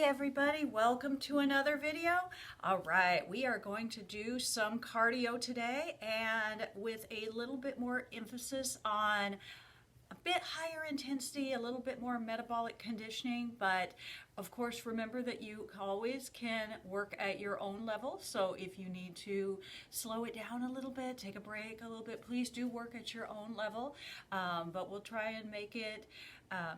everybody, welcome to another video. All right, we are going to do some cardio today and with a little bit more emphasis on a bit higher intensity, a little bit more metabolic conditioning, but of course remember that you always can work at your own level. So if you need to slow it down a little bit, take a break a little bit, please do work at your own level. But we'll try and make it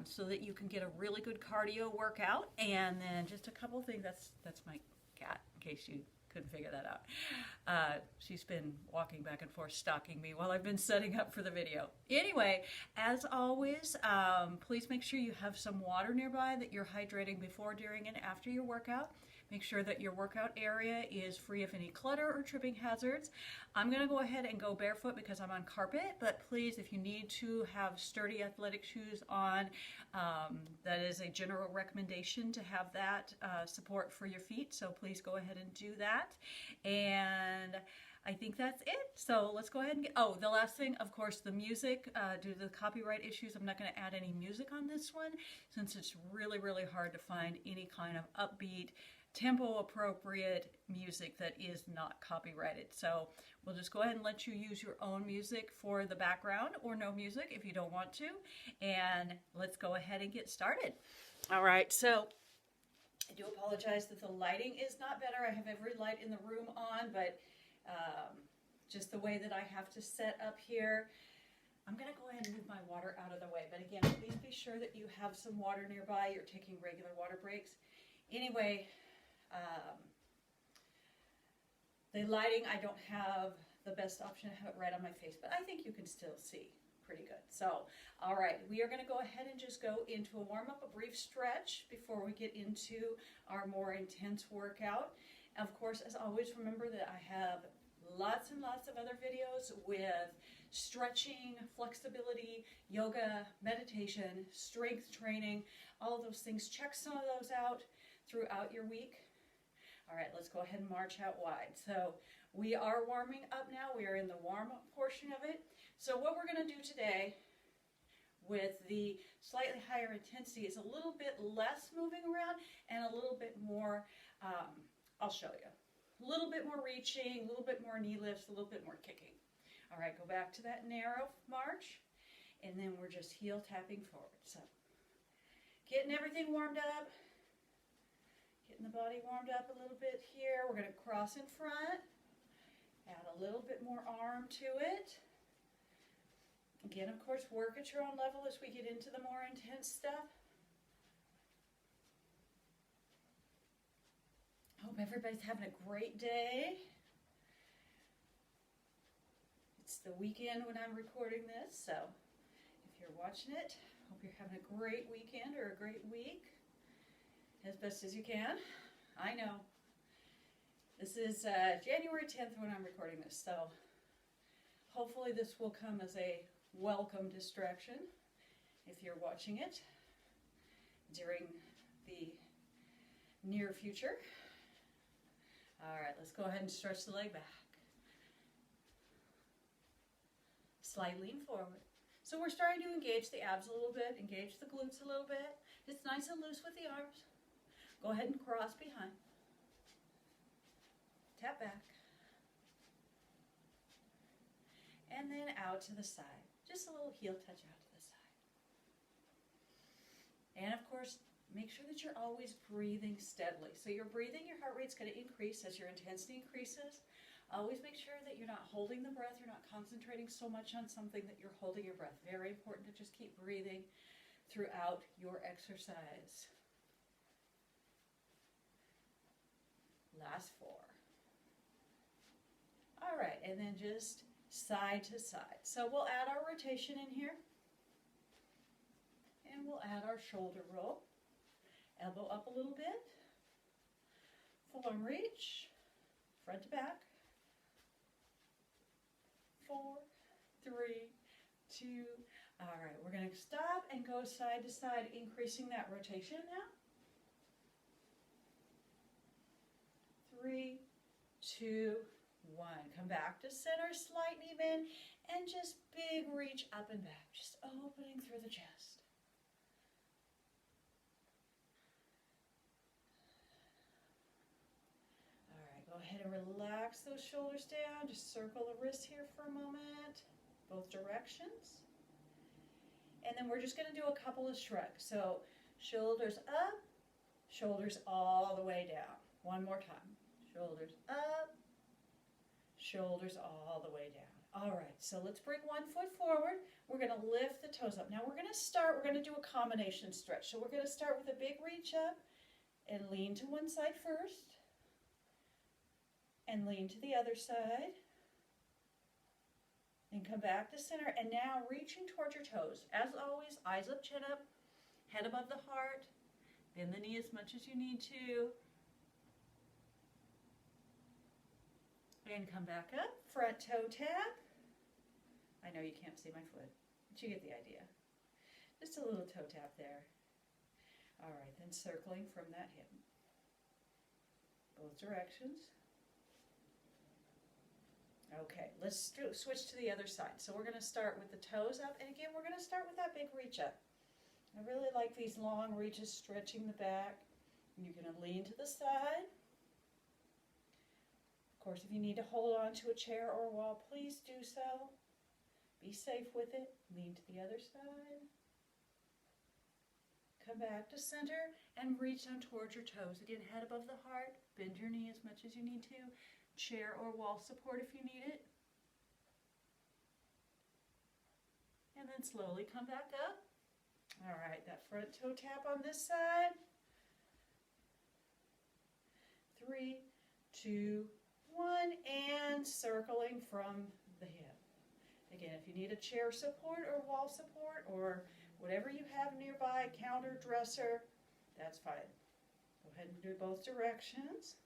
so that you can get a really good cardio workout. And then just a couple things, that's my cat, in case you couldn't figure that out. She's been walking back and forth, stalking me while I've been setting up for the video. Anyway, as always, please make sure you have some water nearby, that you're hydrating before, during, and after your workout. Make sure that your workout area is free of any clutter or tripping hazards. I'm going to go ahead and go barefoot because I'm on carpet, but please, if you need to have sturdy athletic shoes on, that is a general recommendation to have that support for your feet. So please go ahead and do that. And I think that's it. So let's go ahead and the last thing, of course, the music. Due to the copyright issues, I'm not going to add any music on this one since it's really, really hard to find any kind of upbeat, tempo appropriate music that is not copyrighted. So we'll just go ahead and let you use your own music for the background, or no music if you don't want to. And let's go ahead and get started. All right, so I do apologize that the lighting is not better. I have every light in the room on, but just the way that I have to set up here, I'm going to go ahead and move my water out of the way. But again, please be sure that you have some water nearby. You're taking regular water breaks. Anyway, the lighting, I don't have the best option to have it right on my face, but I think you can still see pretty good. So, all right, we are going to go ahead and just go into a warm-up, a brief stretch before we get into our more intense workout. Of course, as always, remember that I have lots and lots of other videos with stretching, flexibility, yoga, meditation, strength training, all of those things. Check some of those out throughout your week. All right, let's go ahead and march out wide. So we are warming up now. We are in the warm-up portion of it. So what we're going to do today with the slightly higher intensity is a little bit less moving around and a little bit more, I'll show you. A little bit more reaching, a little bit more knee lifts, a little bit more kicking. All right, go back to that narrow march, and then we're just heel tapping forward. So getting everything warmed up, getting the body warmed up a little bit here. We're going to cross in front, add a little bit more arm to it. Again, of course, work at your own level as we get into the more intense stuff. Hope everybody's having a great day. It's the weekend when I'm recording this, so if you're watching it, hope you're having a great weekend or a great week, as best as you can. I know. This is January 10th when I'm recording this, so hopefully this will come as a welcome distraction if you're watching it during the near future. All right, let's go ahead and stretch the leg back. Slight lean forward. So we're starting to engage the abs a little bit, engage the glutes a little bit. It's nice and loose with the arms. Go ahead and cross behind. Tap back. And then out to the side. Just a little heel touch out to the side. And of course, make sure that you're always breathing steadily. So you're breathing, your heart rate's going to increase as your intensity increases. Always make sure that you're not holding the breath, you're not concentrating so much on something that you're holding your breath. Very important to just keep breathing throughout your exercise. Last 4. All right, and then just side to side. So we'll add our rotation in here. And we'll add our shoulder roll. Elbow up a little bit. Forearm reach. Front to back. 4, 3, 2. All right, we're going to stop and go side to side, increasing that rotation now. 3, 2, 1. Come back to center, slightly bend, and just big reach up and back, just opening through the chest. ahead and relax those shoulders down. Just circle the wrists here for a moment, both directions. And then we're just going to do a couple of shrugs. So shoulders up, shoulders all the way down. One more time. Shoulders up, shoulders all the way down. All right, so let's bring one foot forward. We're going to lift the toes up. Now we're going to do a combination stretch. So we're going to start with a big reach up and lean to one side first. And lean to the other side. Then come back to center. And now reaching towards your toes. As always, eyes up, chin up, head above the heart. Bend the knee as much as you need to. And come back up, front toe tap. I know you can't see my foot, but you get the idea. Just a little toe tap there. All right, then circling from that hip. Both directions. Okay, let's switch to the other side. So we're going to start with the toes up, and again, we're going to start with that big reach up. I really like these long reaches, stretching the back. You're going to lean to the side. Of course, if you need to hold on to a chair or a wall, please do so. Be safe with it. Lean to the other side. Come back to center and reach down towards your toes. Again, head above the heart. Bend your knee as much as you need to. Chair or wall support if you need it. And then slowly come back up. All right, that front toe tap on this side. 3, 2, 1, and circling from the hip. Again, if you need a chair support or wall support or whatever you have nearby, counter, dresser, that's fine. Go ahead and do both directions.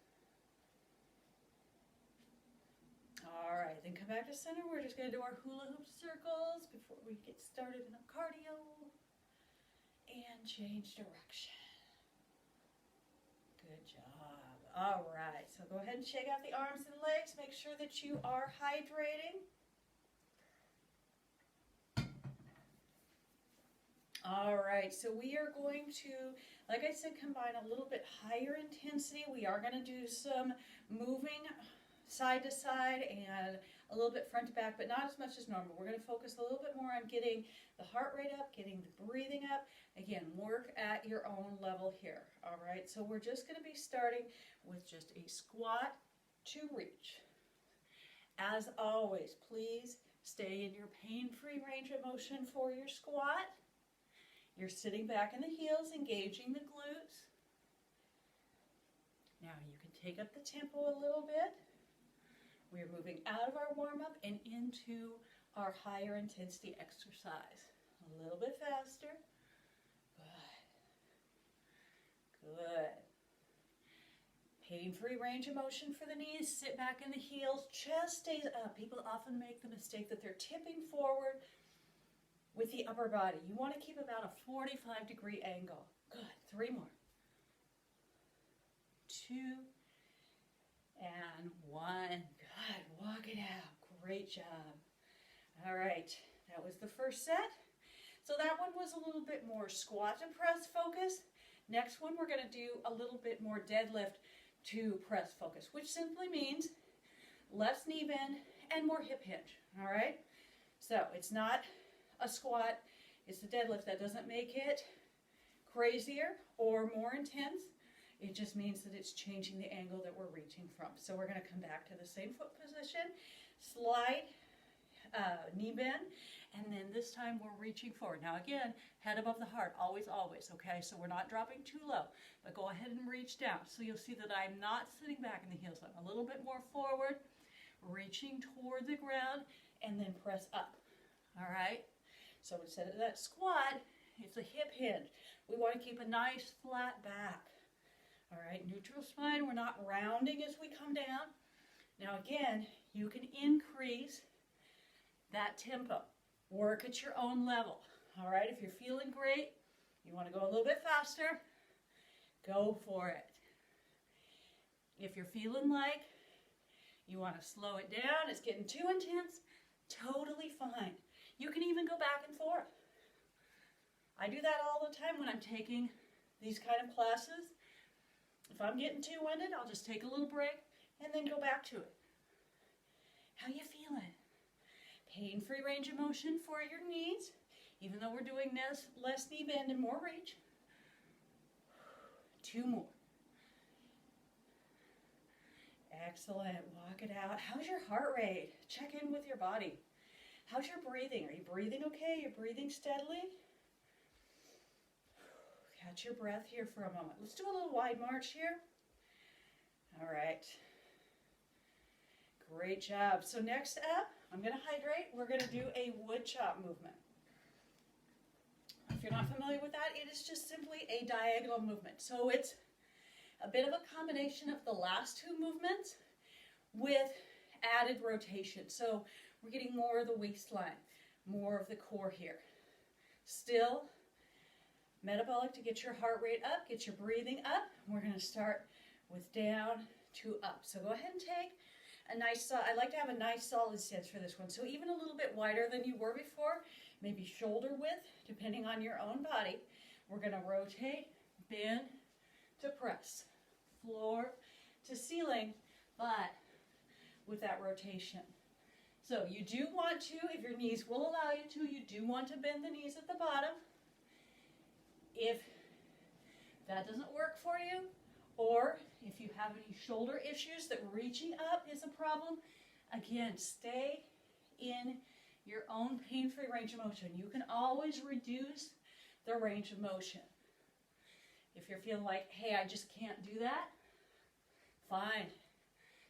All right, then come back to center. We're just going to do our hula hoop circles before we get started in our cardio. And change direction. Good job. All right, so go ahead and shake out the arms and legs. Make sure that you are hydrating. All right, so we are going to, like I said, combine a little bit higher intensity. We are going to do some moving side to side and a little bit front to back, but not as much as normal. We're going to focus a little bit more on getting the heart rate up, getting the breathing up. Again, work at your own level here. All right, so we're just going to be starting with just a squat to reach. As always, please stay in your pain-free range of motion for your squat. You're sitting back in the heels, engaging the glutes. Now you can take up the tempo a little bit. We're moving out of our warm-up and into our higher intensity exercise. A little bit faster. Good. Good. Pain-free range of motion for the knees. Sit back in the heels. Chest stays up. People often make the mistake that they're tipping forward with the upper body. You want to keep about a 45-degree angle. Good. 3 more. 2 and 1. Good. Walk it out. Great job. All right. That was the first set. So that one was a little bit more squat and press focus. Next one, we're going to do a little bit more deadlift to press focus, which simply means less knee bend and more hip hinge. All right. So it's not a squat, it's a deadlift. That doesn't make it crazier or more intense. It just means that it's changing the angle that we're reaching from. So we're going to come back to the same foot position, slight knee bend, and then this time we're reaching forward. Now again, head above the heart, always, always, okay? So we're not dropping too low, but go ahead and reach down. So you'll see that I'm not sitting back in the heels. I'm a little bit more forward, reaching toward the ground, and then press up, all right? So instead of that squat, it's a hip hinge. We want to keep a nice flat back. All right, neutral spine. We're not rounding as we come down. Now again, you can increase that tempo. Work at your own level. All right, if you're feeling great, you want to go a little bit faster, go for it. If you're feeling like you want to slow it down, it's getting too intense, totally fine. You can even go back and forth. I do that all the time when I'm taking these kind of classes. If I'm getting too winded, I'll just take a little break and then go back to it. How you feeling? Pain-free range of motion for your knees, even though we're doing less knee bend and more reach. 2 more. Excellent. Walk it out. How's your heart rate? Check in with your body. How's your breathing? Are you breathing okay? You're breathing steadily? Catch your breath here for a moment. Let's do a little wide march here. All right. Great job. So next up, I'm going to hydrate. We're going to do a wood chop movement. If you're not familiar with that, it is just simply a diagonal movement. So it's a bit of a combination of the last 2 movements with added rotation. So we're getting more of the waistline, more of the core here. Still metabolic to get your heart rate up, get your breathing up. We're going to start with down to up. So go ahead and take a nice, I like to have a nice solid stance for this one. So even a little bit wider than you were before, maybe shoulder width, depending on your own body. We're going to rotate, bend to press, floor to ceiling, but with that rotation. So you do want to, if your knees will allow you to, you do want to bend the knees at the bottom. If that doesn't work for you, or if you have any shoulder issues that reaching up is a problem, again, stay in your own pain-free range of motion. You can always reduce the range of motion. If you're feeling like, hey, I just can't do that, fine.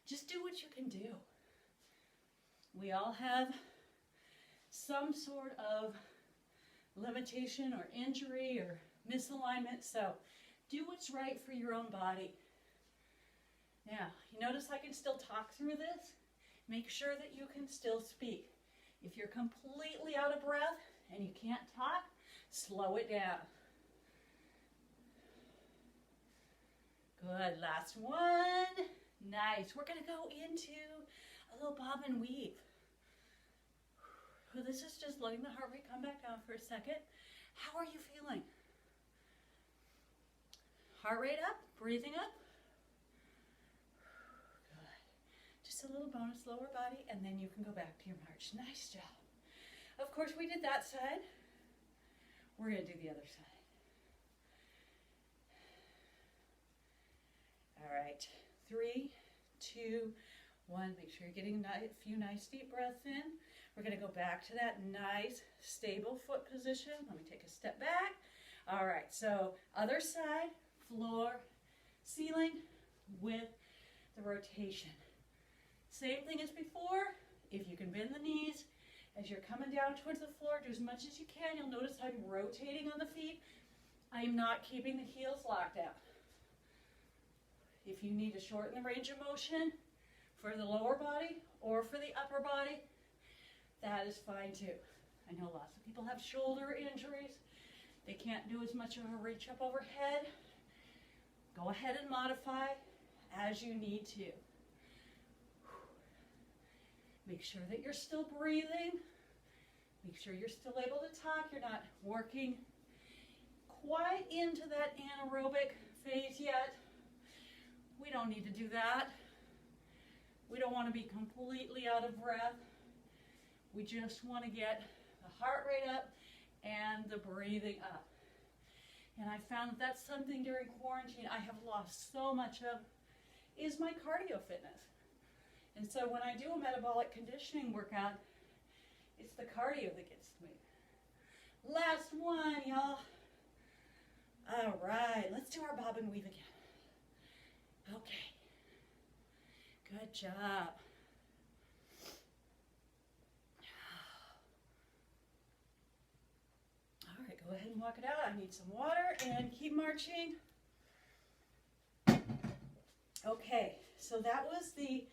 Just do what you can do. We all have some sort of limitation or injury or misalignment, so do what's right for your own body. Now, you notice I can still talk through this? Make sure that you can still speak. If you're completely out of breath and you can't talk, slow it down. Good, last one. Nice. We're going to go into a little bob and weave. This is just letting the heart rate come back down for a second. How are you feeling? Heart rate up, breathing up. Good. Just a little bonus lower body, and then you can go back to your march. Nice job. Of course, we did that side. We're going to do the other side. All right. 3, 2, 1. Make sure you're getting a few nice deep breaths in. We're going to go back to that nice, stable foot position. Let me take a step back. All right, so other side, floor, ceiling with the rotation. Same thing as before. If you can bend the knees, as you're coming down towards the floor, do as much as you can. You'll notice I'm rotating on the feet. I'm not keeping the heels locked out. If you need to shorten the range of motion for the lower body or for the upper body, that is fine too. I know lots of people have shoulder injuries. They can't do as much of a reach up overhead. Go ahead and modify as you need to. Make sure that you're still breathing. Make sure you're still able to talk. You're not working quite into that anaerobic phase yet. We don't need to do that. We don't want to be completely out of breath. We just want to get the heart rate up and the breathing up. And I found that that's something during quarantine I have lost so much of, is my cardio fitness. And so when I do a metabolic conditioning workout, it's the cardio that gets to me. Last one, y'all. All right, let's do our bob and weave again. Okay. Good job. All right, go ahead and walk it out. I need some water and keep marching. Okay, so that was the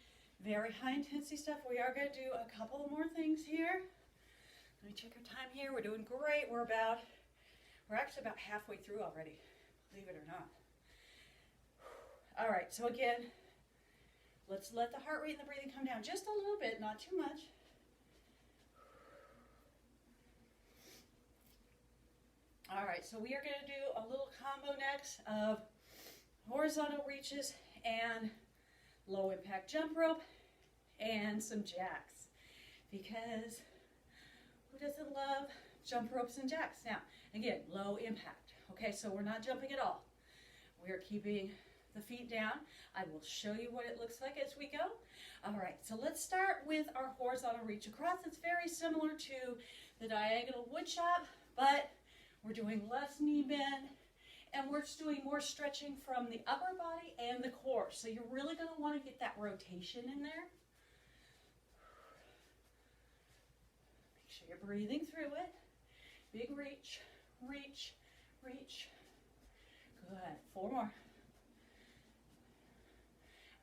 very high intensity stuff. We are going to do a couple more things here. Let me check our time here. We're doing great. We're actually about halfway through already, believe it or not. All right, so again, let's let the heart rate and the breathing come down just a little bit, not too much. All right, so we are going to do a little combo next of horizontal reaches and low impact jump rope, and some jacks. Because who doesn't love jump ropes and jacks? Now, again, low impact. Okay, so we're not jumping at all. We're keeping the feet down. I will show you what it looks like as we go. All right, so let's start with our horizontal reach across. It's very similar to the diagonal wood chop, but we're doing less knee bend, and we're just doing more stretching from the upper body and the core. So you're really going to want to get that rotation in there. Make sure you're breathing through it. Big reach, reach, reach. Good. 4 more.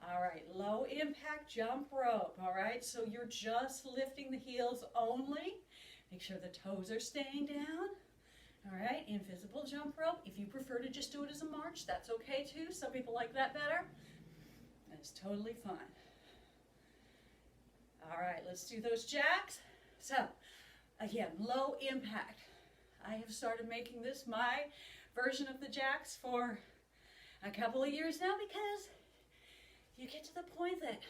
All right, low impact jump rope. All right, so you're just lifting the heels only. Make sure the toes are staying down. All right, invisible jump rope. If you prefer to just do it as a march, that's okay too. Some people like that better. That's totally fine. All right, let's do those jacks. So, again, low impact. I have started making this my version of the jacks for a couple of years now because you get to the point that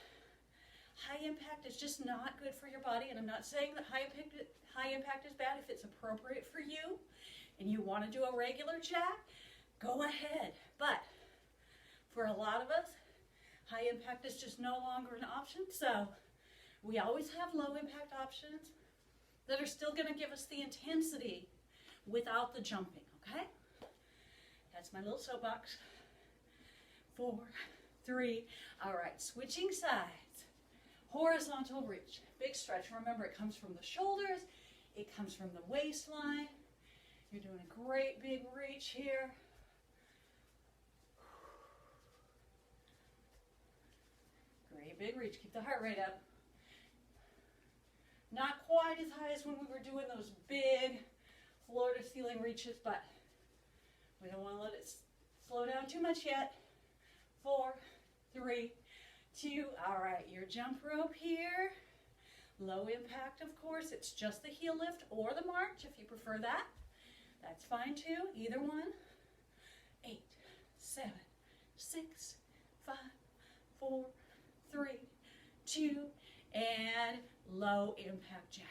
high impact is just not good for your body. And I'm not saying that high impact is bad. If it's appropriate for you and you want to do a regular jack, go ahead. But for a lot of us, high impact is just no longer an option. So we always have low impact options that are still going to give us the intensity without the jumping, okay? That's my little soapbox. 4, 3. All right, switching sides. Horizontal reach. Big stretch. Remember, it comes from the shoulders. It comes from the waistline. You're doing a great big reach here. Great big reach. Keep the heart rate up. Not quite as high as when we were doing those big floor-to-ceiling reaches, but we don't want to let it slow down too much yet. 4, 3, 2. All right, your jump rope here. Low impact, of course. It's just the heel lift or the march if you prefer that. That's fine too, either one. 8, 7, 6, 5, 4, 3, 2, and low impact jacks.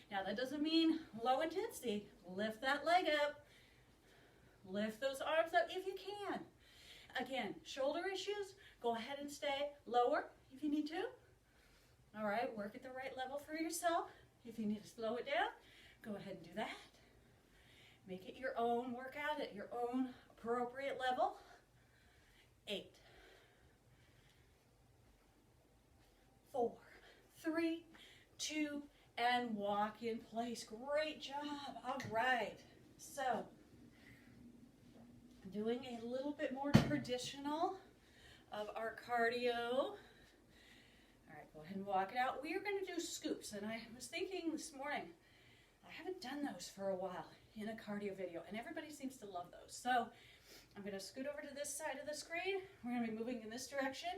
Now that doesn't mean low intensity. Lift that leg up. Lift those arms up if you can. Again, shoulder issues, go ahead and stay lower if you need to. All right, work at the right level for yourself. If you need to slow it down, go ahead and do that. Make it your own workout at your own appropriate level. 8, 4, 3, 2, and walk in place. Great job. All right. So, doing a little bit more traditional of our cardio. All right, go ahead and walk it out. We are going to do scoops, and I was thinking this morning, I haven't done those for a while in a cardio video, and everybody seems to love those. So I'm going to scoot over to this side of the screen. We're going to be moving in this direction,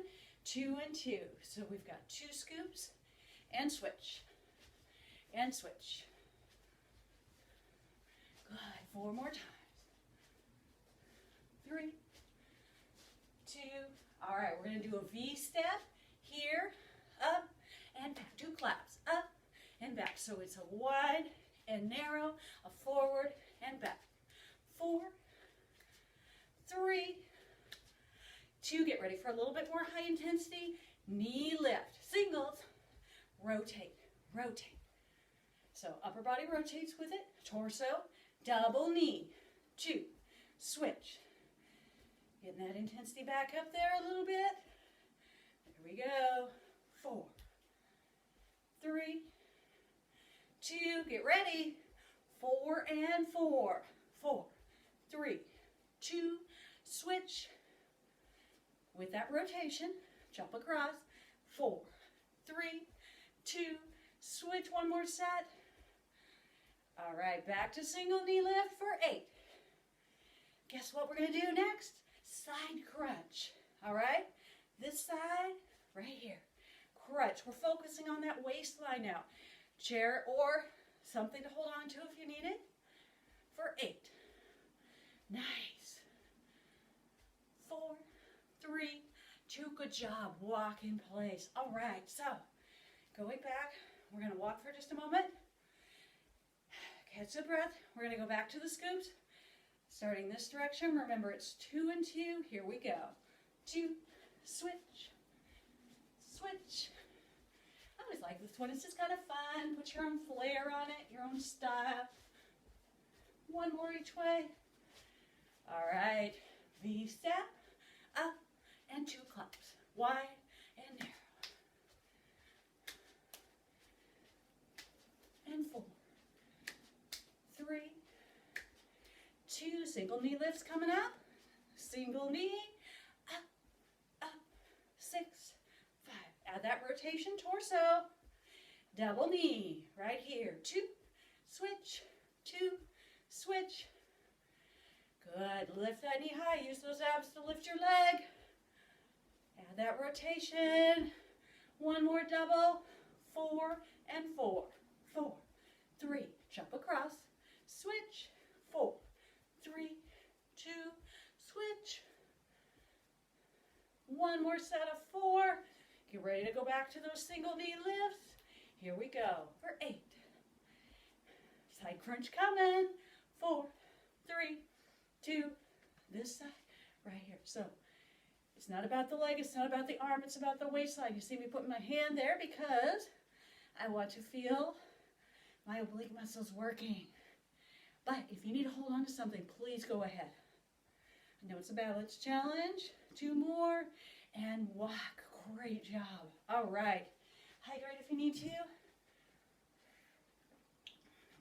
2 and 2. So we've got 2 scoops, and switch, and switch. Good, 4 more times. 3, 2. All right, we're going to do a V step here, up and back. 2 claps, up and back. So it's a wide and narrow, a forward and back. 4, 3, 2. Get ready for a little bit more high intensity. Knee lift, singles, rotate, rotate. So upper body rotates with it, torso, double knee, 2, switch. Getting that intensity back up there a little bit. There we go. 4, 3, 2. Get ready. 4 and 4. 4, 3, 2. Switch. With that rotation, jump across. 4, 3, 2. Switch. One more set. All right, back to single knee lift for 8. Guess what we're going to do next? Side crunch. All right, this side right here. Crunch. We're focusing on that waistline now. Chair or something to hold on to if you need it. For 8. Nice. 4, 3, 2. Good job. Walk in place. All right, so going back, we're going to walk for just a moment. Catch the breath. We're going to go back to the scoops. Starting this direction, remember it's 2 and 2. Here we go. 2, switch, switch. I always like this one. It's just kind of fun. Put your own flair on it, your own style. 1 more each way. All right. V step, up, and 2 claps. Wide and narrow. And 4, 3, 2, single knee lifts coming up. Single knee, up, up, 6, 5. Add that rotation torso. Double knee, right here. 2, switch, 2, switch. Good. Lift that knee high. Use those abs to lift your leg. Add that rotation. 1 more double. 4 and 4. 4, 3. Jump across. Switch. 4, 3, 2. Switch. 1 more set of 4. Get ready to go back to those single knee lifts. Here we go for 8. Side crunch coming. 4, 3, 2, this side, right here. So it's not about the leg, it's not about the arm, it's about the waistline. You see me putting my hand there because I want to feel my oblique muscles working. But if you need to hold on to something, please go ahead. I know it's a balance challenge. 2 more and walk. Great job. All right. Hydrate if you need to.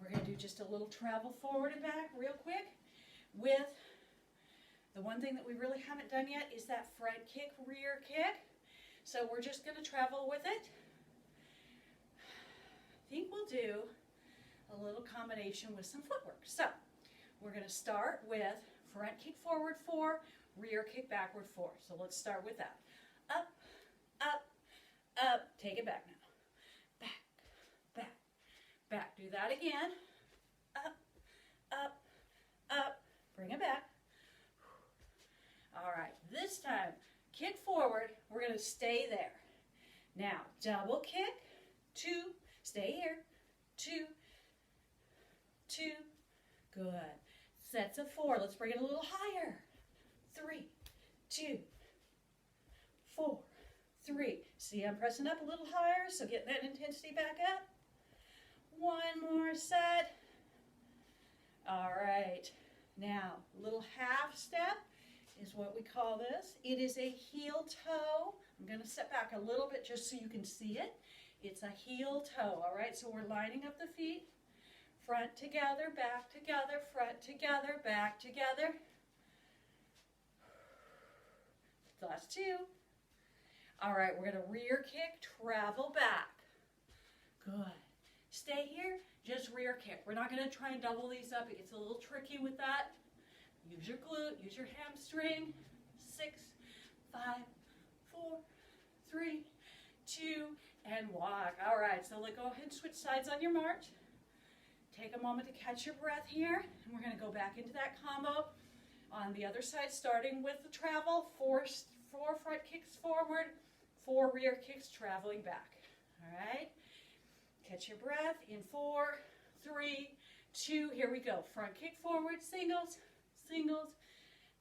We're going to do just a little travel forward and back real quick. With the one thing that we really haven't done yet is that front kick, rear kick. So we're just going to travel with it. I think we'll do a little combination with some footwork. So we're going to start with front kick forward 4, rear kick backward 4. So let's start with that. Up, up, up. Take it back now. Back, back, back. Do that again. Up, up, up. Bring it back. All right, this time, kick forward. We're going to stay there. Now, double kick, 2, stay here, 2, 2, good. Sets of 4, let's bring it a little higher. 3, 2, 4, 3. See, I'm pressing up a little higher, so get that intensity back up. 1 more set. All right. Now, little half step is what we call this. It is a heel toe. I'm going to step back a little bit just so you can see it. It's a heel toe, all right? So we're lining up the feet. Front together, back together, front together, back together. Last 2. All right, we're going to rear kick, travel back. Good. Stay here, just rear kick. We're not going to try and double these up. It gets a little tricky with that. Use your glute, use your hamstring. 6, 5, 4, 3, 2, and walk. All right, so go ahead and switch sides on your march. Take a moment to catch your breath here, and we're going to go back into that combo on the other side, starting with the travel. 4 front kicks forward, 4 rear kicks traveling back. All right? Catch your breath in 4, 3, 2. Here we go. Front kick forward, singles, singles.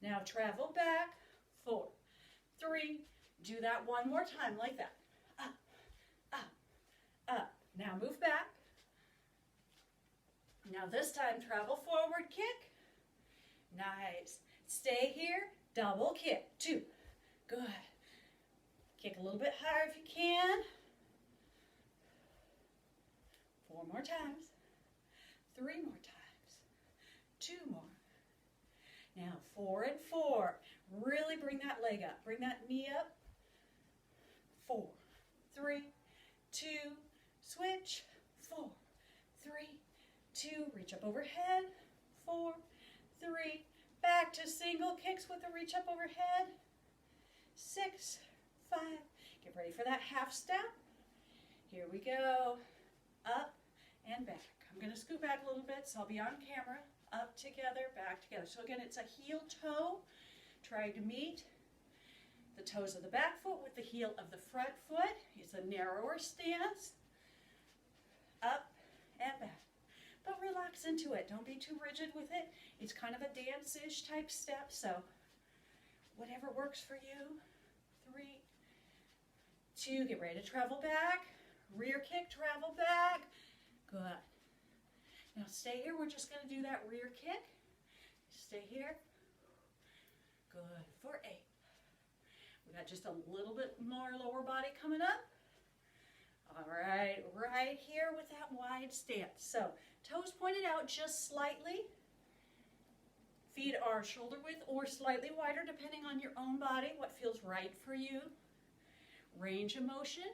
Now travel back, 4, 3. Do that 1 more time like that. Up, up, up. Now move back. Now this time travel forward, kick. Nice. Stay here, double kick. 2. Good. Kick a little bit higher if you can. 4 more times. 3 more times. 2 more. Now 4 and 4. Really bring that leg up. Bring that knee up. 4, 3, 2, switch. 4, 3, 2, reach up overhead. 4, 3, back to single kicks with a reach up overhead. 6, 5. Get ready for that half step. Here we go. Up and back. I'm going to scoot back a little bit so I'll be on camera. Up together, back together. So again, it's a heel toe trying to meet the toes of the back foot with the heel of the front foot. It's a narrower stance. Up and back. But relax into it. Don't be too rigid with it. It's kind of a dance-ish type step, so whatever works for you. 3, 2, get ready to travel back. Rear kick, travel back. Good. Now stay here. We're just going to do that rear kick. Stay here. Good. For 8. We got just a little bit more lower body coming up. All right, right here with that wide stance. So toes pointed out just slightly. Feet are shoulder width or slightly wider depending on your own body, what feels right for you. Range of motion.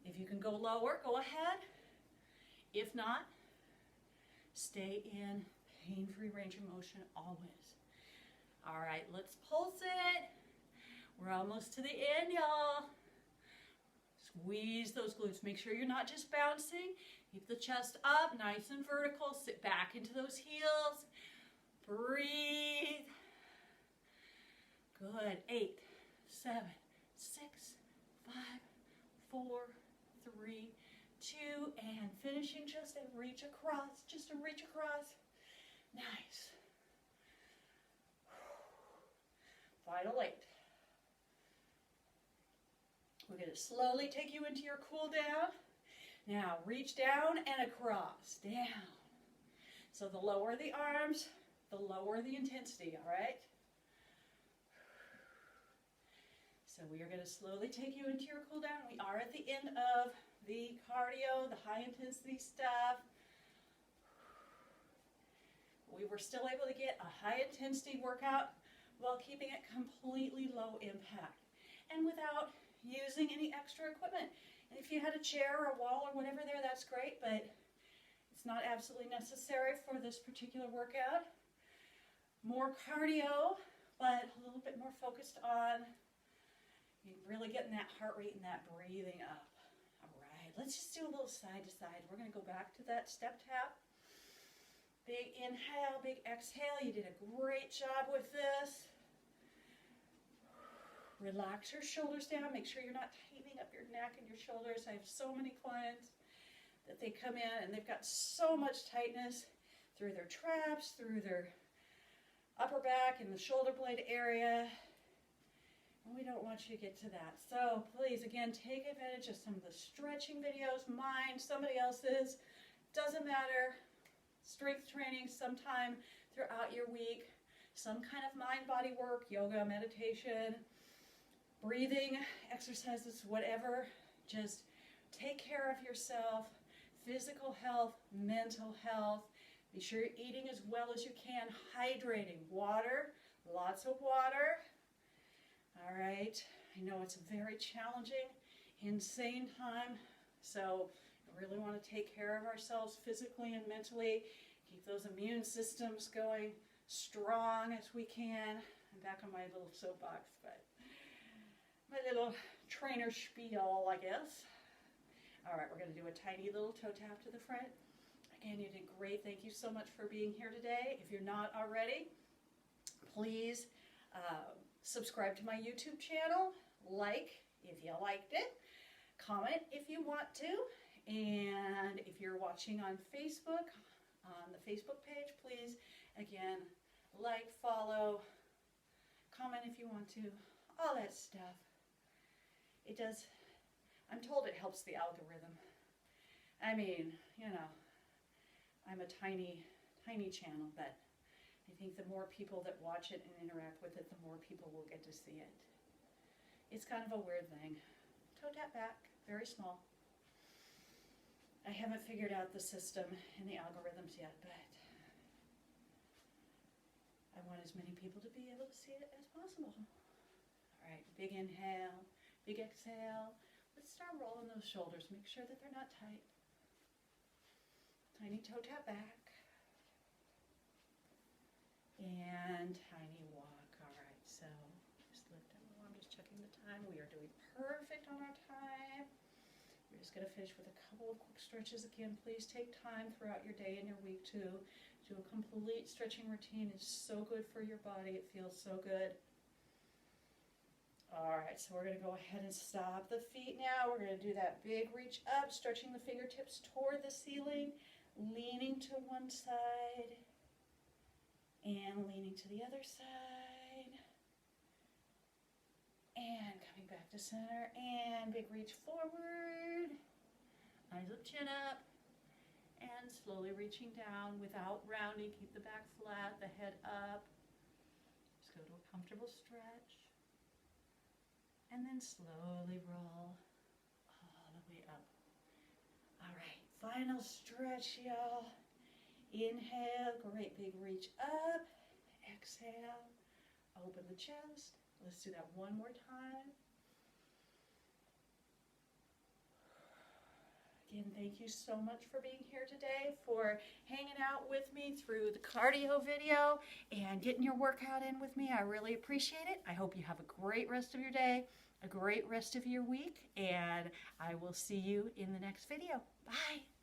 If you can go lower, go ahead. If not, stay in pain-free range of motion always. All right, let's pulse it. We're almost to the end, y'all. Squeeze those glutes. Make sure you're not just bouncing. Keep the chest up, nice and vertical. Sit back into those heels. Breathe. Good. 8, 7, 6, 5, 4, 3, 2, and finishing just a reach across. Just a reach across. Nice. Final 8. We're going to slowly take you into your cool down. Now reach down and across. Down. So the lower the arms, the lower the intensity, all right? So we are going to slowly take you into your cool down. We are at the end of the cardio, the high intensity stuff. We were still able to get a high intensity workout while keeping it completely low impact and without using any extra equipment. And if you had a chair or a wall or whatever there, that's great, but it's not absolutely necessary for this particular workout. More cardio, but a little bit more focused on really getting that heart rate and that breathing up. All right, let's just do a little side to side. We're going to go back to that step tap. Big inhale, big exhale. You did a great job with this. Relax your shoulders down. Make sure you're not tightening up your neck and your shoulders. I have so many clients that they come in and they've got so much tightness through their traps, through their upper back and the shoulder blade area. And we don't want you to get to that. So please, again, take advantage of some of the stretching videos, mine, somebody else's. Doesn't matter. Strength training sometime throughout your week. Some kind of mind-body work, yoga, meditation, breathing, exercises, whatever. Just take care of yourself. Physical health, mental health. Be sure you're eating as well as you can. Hydrating, water, lots of water. All right. I know it's a very challenging, insane time. So we really want to take care of ourselves physically and mentally. Keep those immune systems going strong as we can. I'm back on my little soapbox, but my little trainer spiel, I guess. All right, we're going to do a tiny little toe tap to the front. Again, you did great. Thank you so much for being here today. If you're not already, please subscribe to my YouTube channel. Like if you liked it. Comment if you want to. And if you're watching on Facebook, on the Facebook page, please, again, like, follow, comment if you want to, all that stuff. It does, I'm told it helps the algorithm. I mean, you know, I'm a tiny channel, but I think the more people that watch it and interact with it, the more people will get to see it. It's kind of a weird thing. Toe tap back, very small. I haven't figured out the system and the algorithms yet, but I want as many people to be able to see it as possible. All right, big inhale, big exhale. Let's start rolling those shoulders. Make sure that they're not tight. Tiny toe tap back. And tiny walk. All right, so just lift them. I'm just checking the time. We are doing perfect on our time. We're just going to finish with a couple of quick stretches. Again, please take time throughout your day and your week to do a complete stretching routine. It's so good for your body. It feels so good. All right, so we're going to go ahead and stop the feet now. We're going to do that big reach up, stretching the fingertips toward the ceiling, leaning to one side and leaning to the other side. And coming back to center and big reach forward. Eyes up, chin up. And slowly reaching down without rounding. Keep the back flat, the head up. Just go to a comfortable stretch. And then slowly roll all the way up. All right, final stretch, y'all. Inhale, great big reach up. Exhale, open the chest. Let's do that one more time. Again, thank you so much for being here today, for hanging out with me through the cardio video and getting your workout in with me. I really appreciate it. I hope you have a great rest of your day, a great rest of your week, and I will see you in the next video. Bye.